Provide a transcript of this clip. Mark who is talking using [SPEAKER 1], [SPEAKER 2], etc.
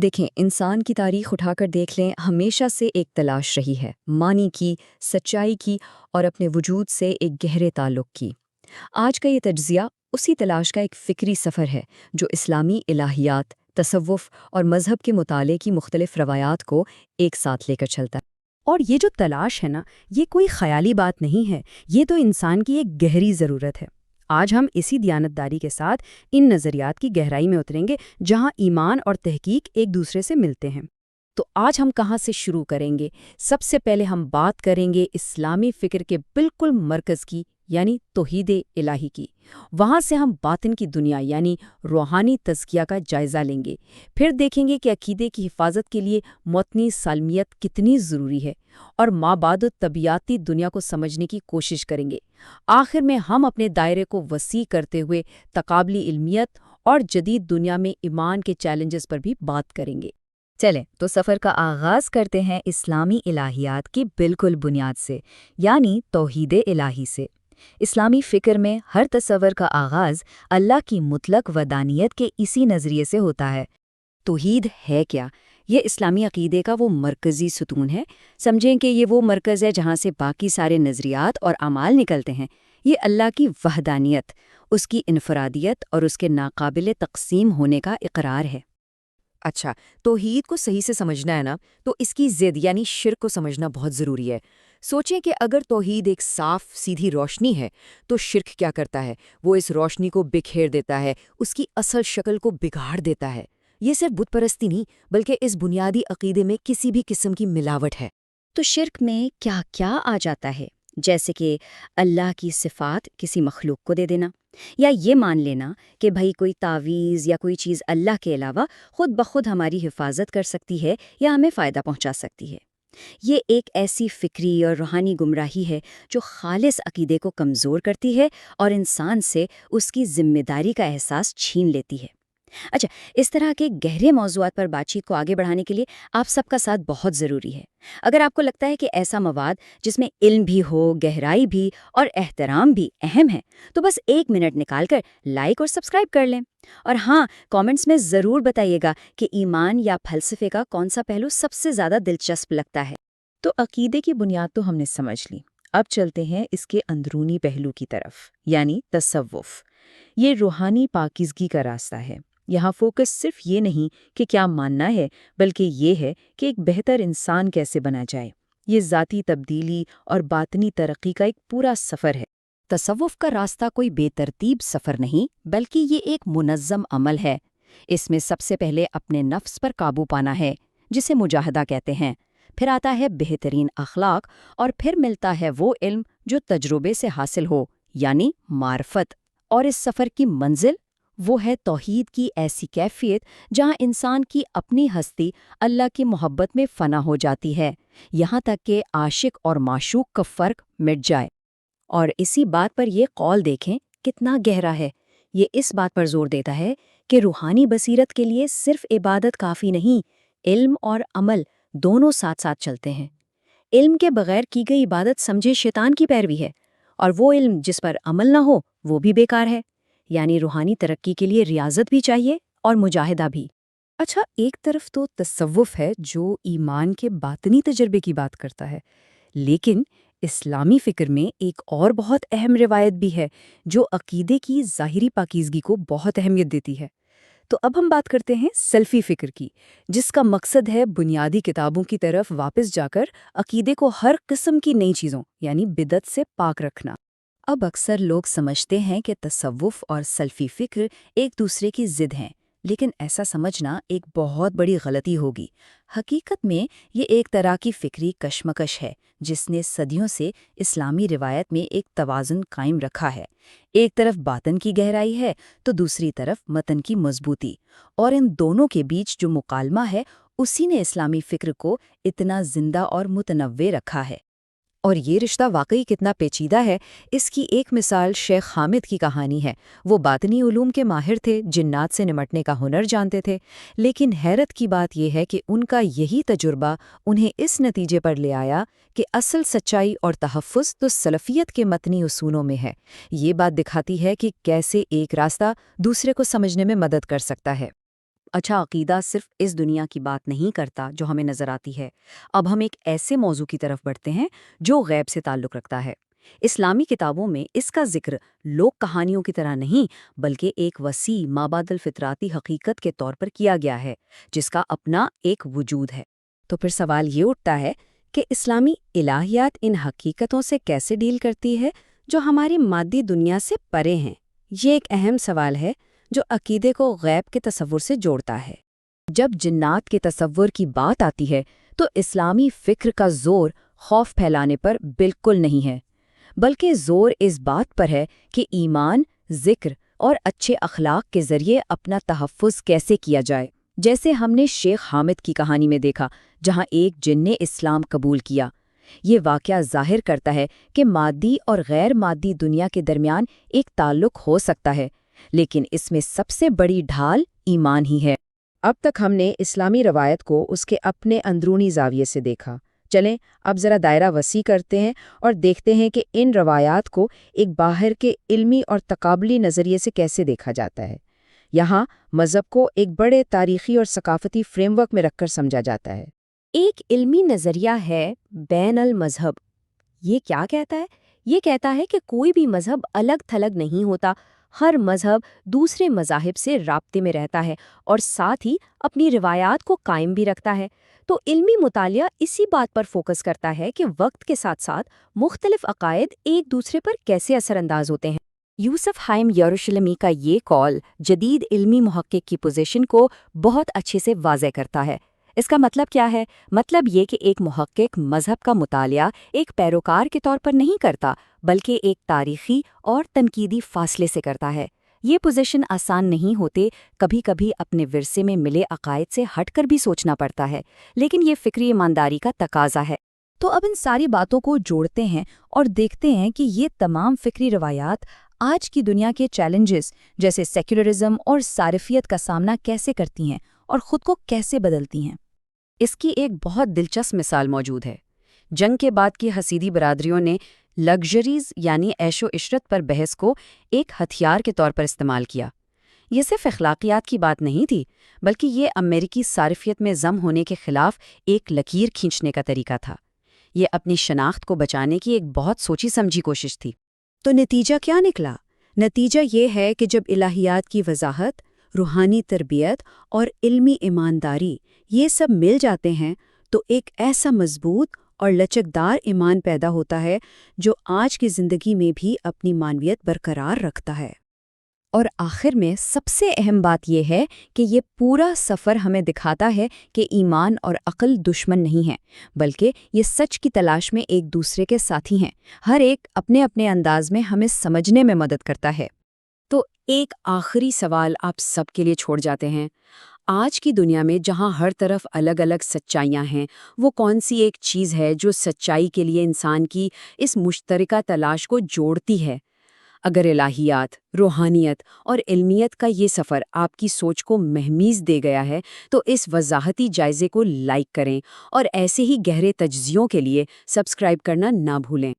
[SPEAKER 1] دیکھیں، انسان کی تاریخ اٹھا کر دیکھ لیں، ہمیشہ سے ایک تلاش رہی ہے، معنی کی، سچائی کی اور اپنے وجود سے ایک گہرے تعلق کی۔ آج کا یہ تجزیہ اسی تلاش کا ایک فکری سفر ہے جو اسلامی الہیات، تصوف اور مذہب کے مطالعے کی مختلف روایات کو ایک ساتھ لے کر چلتا ہے۔
[SPEAKER 2] اور یہ جو تلاش ہے نا، یہ کوئی خیالی بات نہیں ہے، یہ تو انسان کی ایک گہری ضرورت ہے۔ آج ہم اسی دیانتداری کے ساتھ ان نظریات کی گہرائی میں اتریں گے جہاں ایمان اور تحقیق ایک دوسرے سے ملتے ہیں۔ تو آج ہم کہاں سے شروع کریں گے؟ سب سے پہلے ہم بات کریں گے اسلامی فکر کے بالکل مرکز کی، یعنی توحید الہی کی۔ وہاں سے ہم باطن کی دنیا یعنی روحانی تزکیہ کا جائزہ لیں گے، پھر دیکھیں گے کہ عقیدے کی حفاظت کے لیے متنی سالمیت کتنی ضروری ہے، اور مابعد طبیعاتی دنیا کو سمجھنے کی کوشش کریں گے۔ آخر میں ہم اپنے دائرے کو وسیع کرتے ہوئے تقابلی علمیت اور جدید دنیا میں ایمان کے چیلنجز پر بھی بات کریں گے۔
[SPEAKER 1] چلیں تو سفر کا آغاز کرتے ہیں اسلامی الہیات کی بالکل بنیاد سے، یعنی توحید الہی سے۔ اسلامی فکر میں ہر تصور کا آغاز اللہ کی مطلق وحدانیت کے اسی نظریے سے ہوتا ہے۔ توحید ہے کیا؟ یہ اسلامی عقیدے کا وہ مرکزی ستون ہے۔ سمجھیں کہ یہ وہ مرکز ہے جہاں سے باقی سارے نظریات اور اعمال نکلتے ہیں۔ یہ اللہ کی وحدانیت، اس کی انفرادیت اور اس کے ناقابل تقسیم ہونے کا اقرار ہے۔
[SPEAKER 3] اچھا، توحید کو صحیح سے سمجھنا ہے نا، تو اس کی ضد یعنی شرک کو سمجھنا بہت ضروری ہے۔ سوچیں کہ اگر توحید ایک صاف سیدھی روشنی ہے تو شرک کیا کرتا ہے؟ وہ اس روشنی کو بکھیر دیتا ہے، اس کی اصل شکل کو بگاڑ دیتا ہے۔ یہ صرف بت پرستی نہیں، بلکہ اس بنیادی عقیدے میں کسی بھی قسم کی ملاوٹ ہے۔
[SPEAKER 1] تو شرک میں کیا کیا آ جاتا ہے؟ جیسے کہ اللہ کی صفات کسی مخلوق کو دے دینا، یا یہ مان لینا کہ بھئی کوئی تعویذ یا کوئی چیز اللہ کے علاوہ خود بخود ہماری حفاظت کر سکتی ہے یا ہمیں فائدہ پہنچا سکتی ہے۔ یہ ایک ایسی فکری اور روحانی گمراہی ہے جو خالص عقیدے کو کمزور کرتی ہے اور انسان سے اس کی ذمہ داری کا احساس چھین لیتی ہے۔ اچھا، اس طرح کے گہرے موضوعات پر بات چیت کو آگے بڑھانے کے لیے آپ سب کا ساتھ بہت ضروری ہے۔ اگر آپ کو لگتا ہے کہ ایسا مواد جس میں علم بھی ہو، گہرائی بھی اور احترام بھی اہم ہے، تو بس 1 منٹ نکال کر لائک اور سبسکرائب کر لیں۔ اور ہاں، کامنٹس میں ضرور بتائیے گا کہ ایمان یا فلسفے کا کون سا پہلو سب سے زیادہ دلچسپ لگتا ہے۔
[SPEAKER 3] تو عقیدے کی بنیاد تو ہم نے سمجھ لی، اب چلتے ہیں اس کے اندرونی پہلو کی طرف، یعنی تصوف۔ یہ روحانی پاکیزگی کا راستہ ہے۔ یہاں فوکس صرف یہ نہیں کہ کیا ماننا ہے، بلکہ یہ ہے کہ ایک بہتر انسان کیسے بنا جائے۔ یہ ذاتی تبدیلی اور باطنی ترقی کا ایک پورا سفر ہے۔
[SPEAKER 2] تصوف کا راستہ کوئی بے ترتیب سفر نہیں، بلکہ یہ ایک منظم عمل ہے۔ اس میں سب سے پہلے اپنے نفس پر قابو پانا ہے، جسے مجاہدہ کہتے ہیں۔ پھر آتا ہے بہترین اخلاق، اور پھر ملتا ہے وہ علم جو تجربے سے حاصل ہو، یعنی معرفت۔ اور اس سفر کی منزل وہ ہے توحید کی ایسی کیفیت جہاں انسان کی اپنی ہستی اللہ کی محبت میں فنا ہو جاتی ہے، یہاں تک کہ عاشق اور معشوق کا فرق مٹ جائے۔ اور اسی بات پر یہ قول دیکھیں کتنا گہرا ہے۔ یہ اس بات پر زور دیتا ہے کہ روحانی بصیرت کے لیے صرف عبادت کافی نہیں، علم اور عمل دونوں ساتھ ساتھ چلتے ہیں۔ علم کے بغیر کی گئی عبادت سمجھے شیطان کی پیروی ہے، اور وہ علم جس پر عمل نہ ہو وہ بھی بیکار ہے۔ یعنی روحانی ترقی کے لیے ریاضت بھی چاہیے اور مجاہدہ بھی۔
[SPEAKER 3] اچھا، ایک طرف تو تصوف ہے جو ایمان کے باطنی تجربے کی بات کرتا ہے، لیکن اسلامی فکر میں ایک اور بہت اہم روایت بھی ہے جو عقیدے کی ظاہری پاکیزگی کو بہت اہمیت دیتی ہے۔ تو اب ہم بات کرتے ہیں سلفی فکر کی، جس کا مقصد ہے بنیادی کتابوں کی طرف واپس جا کر عقیدے کو ہر قسم کی نئی چیزوں یعنی بدعت سے پاک رکھنا۔
[SPEAKER 1] اب اکثر لوگ سمجھتے ہیں کہ تصوف اور سلفی فکر ایک دوسرے کی ضد ہیں، لیکن ایسا سمجھنا ایک بہت بڑی غلطی ہوگی۔ حقیقت میں یہ ایک طرح کی فکری کشمکش ہے جس نے صدیوں سے اسلامی روایت میں ایک توازن قائم رکھا ہے۔ ایک طرف باطن کی گہرائی ہے تو دوسری طرف متن کی مضبوطی، اور ان دونوں کے بیچ جو مکالمہ ہے اسی نے اسلامی فکر کو اتنا زندہ اور متنوع رکھا ہے۔
[SPEAKER 3] اور یہ رشتہ واقعی کتنا پیچیدہ ہے، اس کی ایک مثال شیخ حامد کی کہانی ہے۔ وہ باطنی علوم کے ماہر تھے، جنات سے نمٹنے کا ہنر جانتے تھے، لیکن حیرت کی بات یہ ہے کہ ان کا یہی تجربہ انہیں اس نتیجے پر لے آیا کہ اصل سچائی اور تحفظ تو سلفیت کے متنی اصولوں میں ہے۔ یہ بات دکھاتی ہے کہ کیسے ایک راستہ دوسرے کو سمجھنے میں مدد کر سکتا ہے۔ اچھا، عقیدہ صرف اس دنیا کی بات نہیں کرتا جو ہمیں نظر آتی ہے۔ اب ہم ایک ایسے موضوع کی طرف بڑھتے ہیں جو غیب سے تعلق رکھتا ہے۔ اسلامی کتابوں میں اس کا ذکر لوک کہانیوں کی طرح نہیں، بلکہ ایک وسیع مابعد الفطراتی حقیقت کے طور پر کیا گیا ہے، جس کا اپنا ایک وجود ہے۔
[SPEAKER 2] تو پھر سوال یہ اٹھتا ہے کہ اسلامی الہیات ان حقیقتوں سے کیسے ڈیل کرتی ہے جو ہماری مادی دنیا سے پرے ہیں؟ یہ ایک اہم سوال ہے جو عقیدے کو غیب کے تصور سے جوڑتا ہے۔ جب جنات کے تصور کی بات آتی ہے تو اسلامی فکر کا زور خوف پھیلانے پر بالکل نہیں ہے، بلکہ زور اس بات پر ہے کہ ایمان، ذکر اور اچھے اخلاق کے ذریعے اپنا تحفظ کیسے کیا جائے۔ جیسے ہم نے شیخ حامد کی کہانی میں دیکھا، جہاں ایک جن نے اسلام قبول کیا۔ یہ واقعہ ظاہر کرتا ہے کہ مادی اور غیر مادی دنیا کے درمیان ایک تعلق ہو سکتا ہے، لیکن اس میں سب سے بڑی ڈھال ایمان ہی ہے۔ اب تک ہم نے اسلامی روایت کو اس کے اپنے اندرونی زاویے سے دیکھا۔ چلیں اب ذرا دائرہ وسیع کرتے ہیں اور دیکھتے ہیں کہ ان روایات کو ایک باہر کے علمی اور تقابلی نظریے سے کیسے دیکھا جاتا ہے۔ یہاں مذہب کو ایک بڑے تاریخی اور ثقافتی فریم ورک میں رکھ کر سمجھا جاتا ہے۔
[SPEAKER 1] ایک علمی نظریہ ہے بین المذہب۔ یہ کیا کہتا ہے؟ یہ کہتا ہے کہ کوئی بھی مذہب الگ تھلگ نہیں ہوتا، ہر مذہب دوسرے مذاہب سے رابطے میں رہتا ہے اور ساتھ ہی اپنی روایات کو قائم بھی رکھتا ہے۔ تو علمی مطالعہ اسی بات پر فوکس کرتا ہے کہ وقت کے ساتھ ساتھ مختلف عقائد ایک دوسرے پر کیسے اثر انداز ہوتے ہیں۔ یوسف حائم یروشلمی کا یہ قول جدید علمی محقق کی پوزیشن کو بہت اچھے سے واضح کرتا ہے۔ اس کا مطلب کیا ہے؟ مطلب یہ کہ ایک محقق مذہب کا مطالعہ ایک پیروکار کے طور پر نہیں کرتا، بلکہ ایک تاریخی اور تنقیدی فاصلے سے کرتا ہے۔ یہ پوزیشن آسان نہیں ہوتے، کبھی کبھی اپنے ورثے میں ملے عقائد سے ہٹ کر بھی سوچنا پڑتا ہے، لیکن یہ فکری ایمانداری کا تقاضا ہے۔
[SPEAKER 2] تو اب ان ساری باتوں کو جوڑتے ہیں اور دیکھتے ہیں کہ یہ تمام فکری روایات آج کی دنیا کے چیلنجز جیسے سیکولرزم اور صارفیت کا سامنا کیسے کرتی ہیں اور خود کو کیسے بدلتی ہیں۔
[SPEAKER 3] اس کی ایک بہت دلچسپ مثال موجود ہے۔ جنگ کے بعد کی حسیدی برادریوں نے لگژریز یعنی عیش و عشرت پر بحث کو ایک ہتھیار کے طور پر استعمال کیا۔ یہ صرف اخلاقیات کی بات نہیں تھی، بلکہ یہ امریکی صارفیت میں ضم ہونے کے خلاف ایک لکیر کھینچنے کا طریقہ تھا۔ یہ اپنی شناخت کو بچانے کی ایک بہت سوچی سمجھی کوشش تھی۔
[SPEAKER 2] تو نتیجہ کیا نکلا؟ نتیجہ یہ ہے کہ جب الہیات کی وضاحت، روحانی تربیت اور علمی ایمانداری یہ سب مل جاتے ہیں تو ایک ایسا مضبوط اور لچکدار ایمان پیدا ہوتا ہے جو آج کی زندگی میں بھی اپنی معنویت برقرار رکھتا ہے۔ اور آخر میں سب سے اہم بات یہ ہے کہ یہ پورا سفر ہمیں دکھاتا ہے کہ ایمان اور عقل دشمن نہیں ہیں، بلکہ یہ سچ کی تلاش میں ایک دوسرے کے ساتھی ہیں۔ ہر ایک اپنے اپنے انداز میں ہمیں سمجھنے میں مدد کرتا ہے۔
[SPEAKER 3] تو ایک آخری سوال آپ سب کے لیے چھوڑ جاتے ہیں۔ آج کی دنیا میں جہاں ہر طرف الگ الگ سچائیاں ہیں، وہ کون سی ایک چیز ہے جو سچائی کے لیے انسان کی اس مشترکہ تلاش کو جوڑتی ہے؟ اگر الہیات، روحانیت اور علمیت کا یہ سفر آپ کی سوچ کو مہمیز دے گیا ہے تو اس وضاحتی جائزے کو لائک کریں اور ایسے ہی گہرے تجزیوں کے لیے سبسکرائب کرنا نہ بھولیں۔